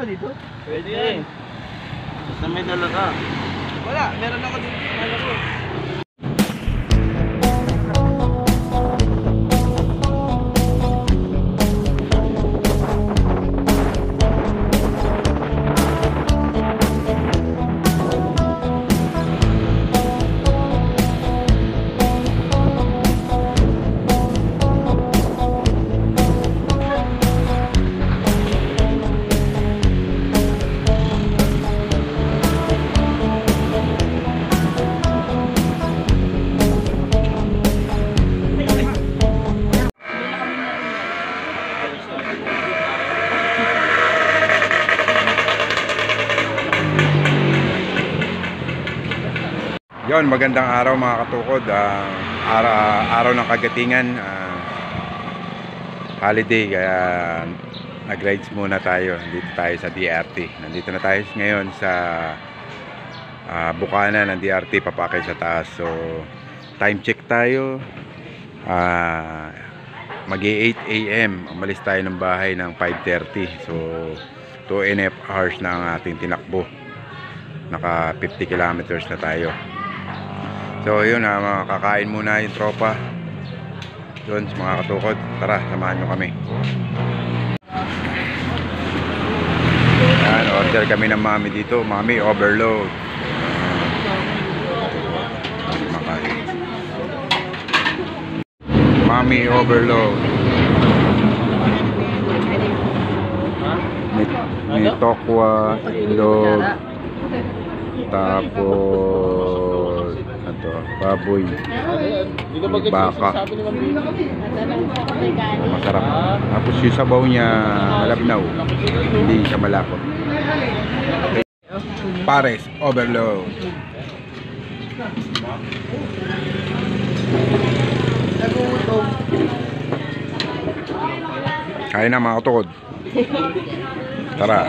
dito? Pwede yan. Basta may dala ka. Wala, meron ako dito. Alam ko. Yon, magandang araw mga katukod. Araw ng Kagatingan, holiday, kaya nag-rides muna tayo. Nandito tayo sa DRT. Nandito na tayo ngayon sa bukana ng DRT, papakay sa taas. So time check tayo, mag-8 AM. Umalis tayo ng bahay ng 5:30. So 2.5 hours na ang ating tinakbo. Naka 50 kilometers na tayo. So yun, makakain muna yung tropa yun, mga katukod. Tara, samahan nyo kami. Yan, order kami ng mami dito. Mami overload. Mami overload. May tokwa, itlog, tapos ito, baboy, baka. Masarap. Tapos yung sabaw niya malabnaw, hindi siya malapot. Pares overload. Kain na mga katukod. Tara.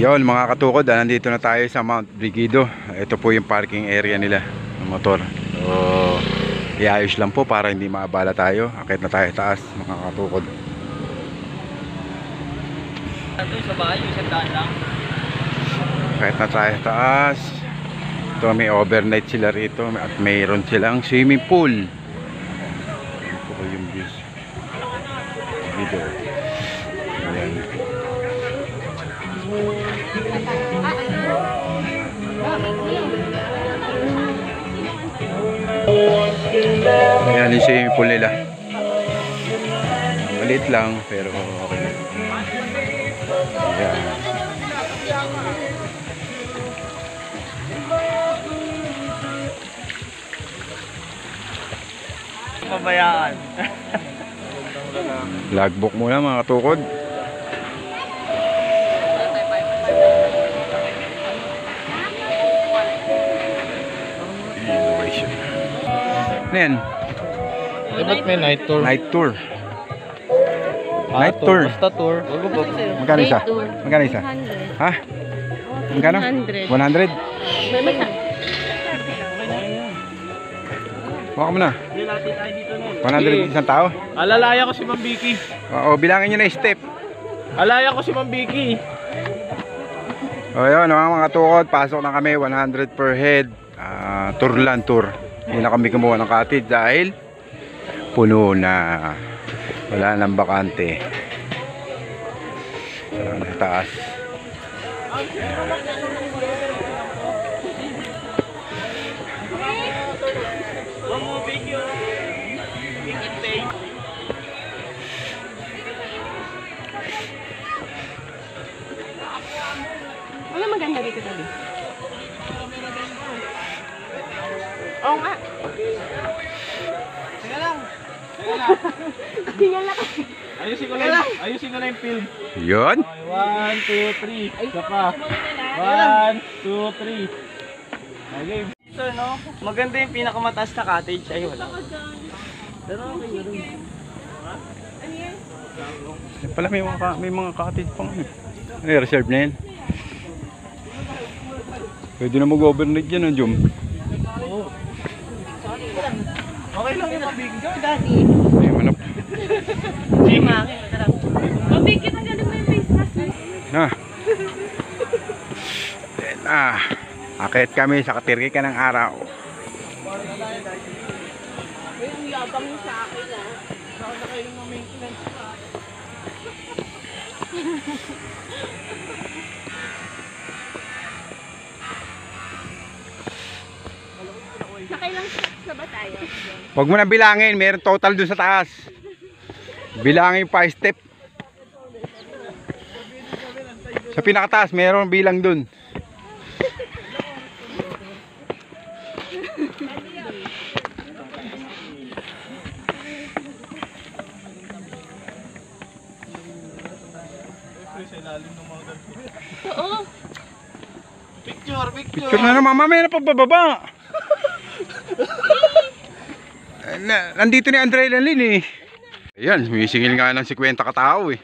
Yon mga katukod, nandito na tayo sa Mount Brigido. Ito po yung parking area nila ng motor. So, iayos lang po para hindi maabala tayo. Akit na tayo taas mga katukod. Ito sa bahay, isang daan lang. Akit na tayo taas. Ito may overnight sila rito at mayroon silang swimming pool. Ito po yung views. Dito. Ayan. Ayan yung swimming pool nila. Maliit lang pero okay na. Ayan. Pabayaan. Logbook muna mga katukod. Innovation. Ano yan? Ba't may night tour? Night tour. Night tour. Basta tour. Magkano isa? Magkano isa? 100. Ha? Magkano? 100. 100? May masa. Baka mo na. Hindi natin tayo dito nun. 100 isang tao? Alalaya ko si Ma'am Vicky. Oo, bilangin nyo na yung step. Alaya ko si Ma'am Vicky. O yun, mga tukod, pasok na kami, 100 per head. Tour lang tour. Hindi na kami kumuha ng cottage dahil puno na. Wala nang bakante. Sa taas. Ano maganda dito tabi? Oo nga. Teka lang. Tingnan lang. Ayusin ko na yung film. Yun. 1, 2, 3. Isa pa. 1, 2, 3. Okay. Ito no, maganda yung pinakamataas na cottage. Ay wala. Pero okay yun. Yan pala may mga cottage pang ano. Ay, reserve na yan. Pwede na mag-overnight dyan, Jom. Oo. Okay lang yun, mabigyan. Go, Daddy. Ay, manap. Mabigyan na galing mo yung face mask. Na. Then, akit kami sa katirki ng araw. Yung yabang mo sa akin ah. Saka na kayo ng maintenance. Nakailang steps na ba tayo? Huwag mo na bilangin, meron total dun sa taas. Bilangin 5 step. Sa pinakataas, meron bilang dun. Oo. Picture. Picture na naman, mamaya na pagbababa. Nandito ni Andre Lanlin eh. Ayan, humisingil nga ng 50 katao eh.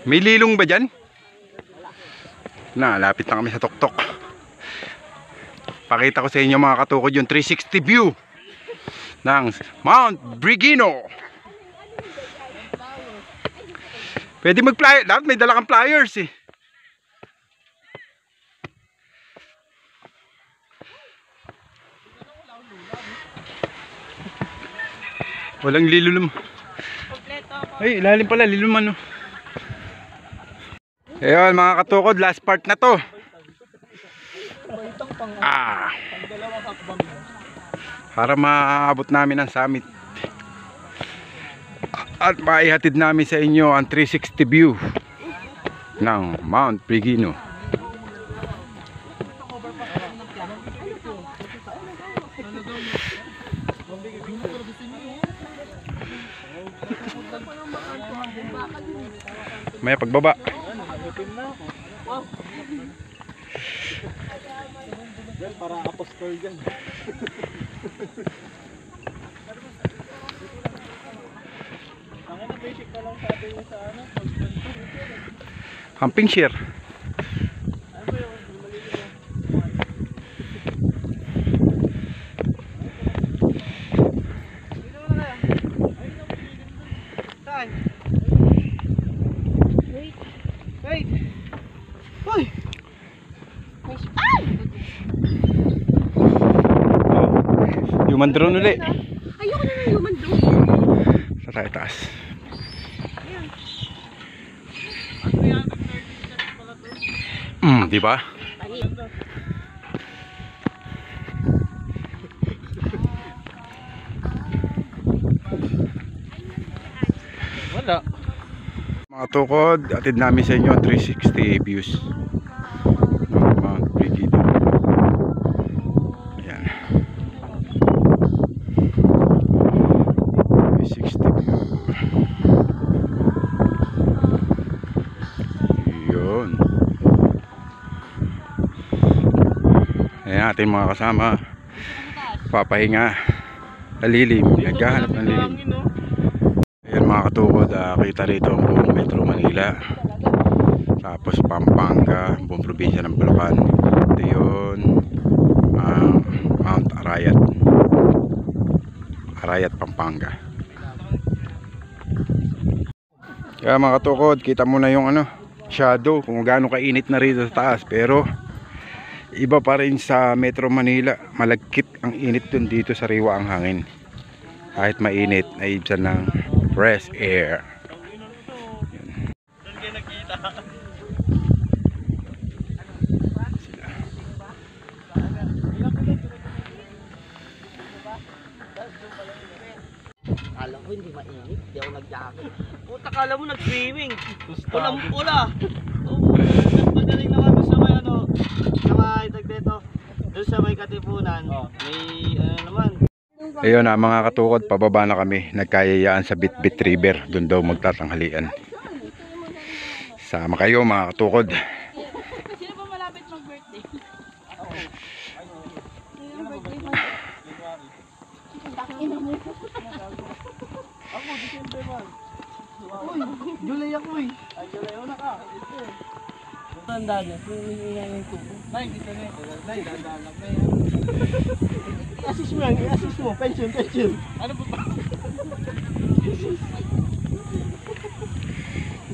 May lilong ba dyan? Lapit na kami sa tuktok. Pakita ko sa inyo mga katukod yung 360 view ng Mount Brigido. Pwede mag-flyer, dapat may dala kang flyers eh. Walang lilulum. Ay, ilalim pala, liluman no. Ayun mga katukod, last part na to. Para maabot namin ang summit. At maihatid namin sa inyo ang 360 view ng Mount Brigido. May pagbaba. Para apostol dyan. basic na lang sa atin yung sa ano. Camping share. Ano ba yung maliliit mo? Dito mo na kaya? Saan? Wait. Wait! Hoy! Ay! Human drone uli. Ayoko na ng human drone. Sa tayo taas. Di ba? Wala. Mga tukod, atid namin sa inyo ang 360 views ng Mount Brigido. Ayan. 360 view. Yun. Ayan ating mga kasama. Papahinga. Nalilim. Naghahanap ng lilim. Ayan mga katukod, kita rito ang buong Metro Manila, tapos Pampanga, buong probinsya ng Bulacan. Ito yun, Mount Arayat, Pampanga. Kaya mga katukod, kita mo na yung ano, shadow, kung gaano kainit na rito sa taas. Pero iba pa rin sa Metro Manila, malagkit ang init dun. Dito sa riwa ang hangin. Kahit mainit, ay ibsan ng fresh air. Doon kayo nakita. Alam ko hindi mainit, hindi ako nag-jacket. Puta, kala mo nag-swimming. Pulang-pula. Oo, magaling naman doon sa may ano, sa may dagdeto. Doon sa may Katipunan, may ano naman. Ayun na mga katukod, pababa na kami. Nagkayayaan sa Bitbit River. Doon daw magtatanghalian. Sama kayo mga katukod. Sino ba malapit mag-birthday? Sino ang birthday mo? Takin mo. Ako, December 1. Uy, July ako eh. Ay, July, una ka. Tanda niya, kung ingay yung kuko. Nay, dito na yun. Nay, dadaan lang na yan. I-assist mo yan, i-assist mo. Pension. Ano ba ba?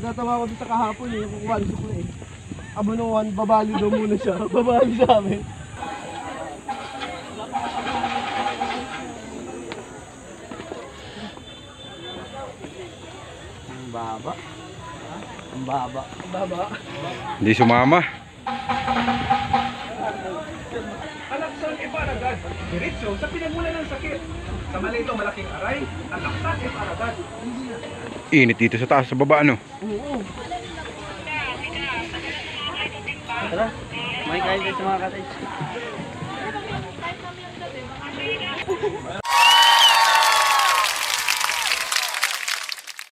Natatawa ko dito kahapon eh, yung one supply eh. Abo no one, babali daw muna siya. Babali sa amin. Ang baba. Ang baba. Ang baba. Hindi sumama. Anak sa iparagad, diretso sa pinagmula ng sakit. Sa malito malaking aray, anak sa iparagad. Init dito sa taas, sa baba ano. Oo. Tara, may kain tayo sa mga cottage.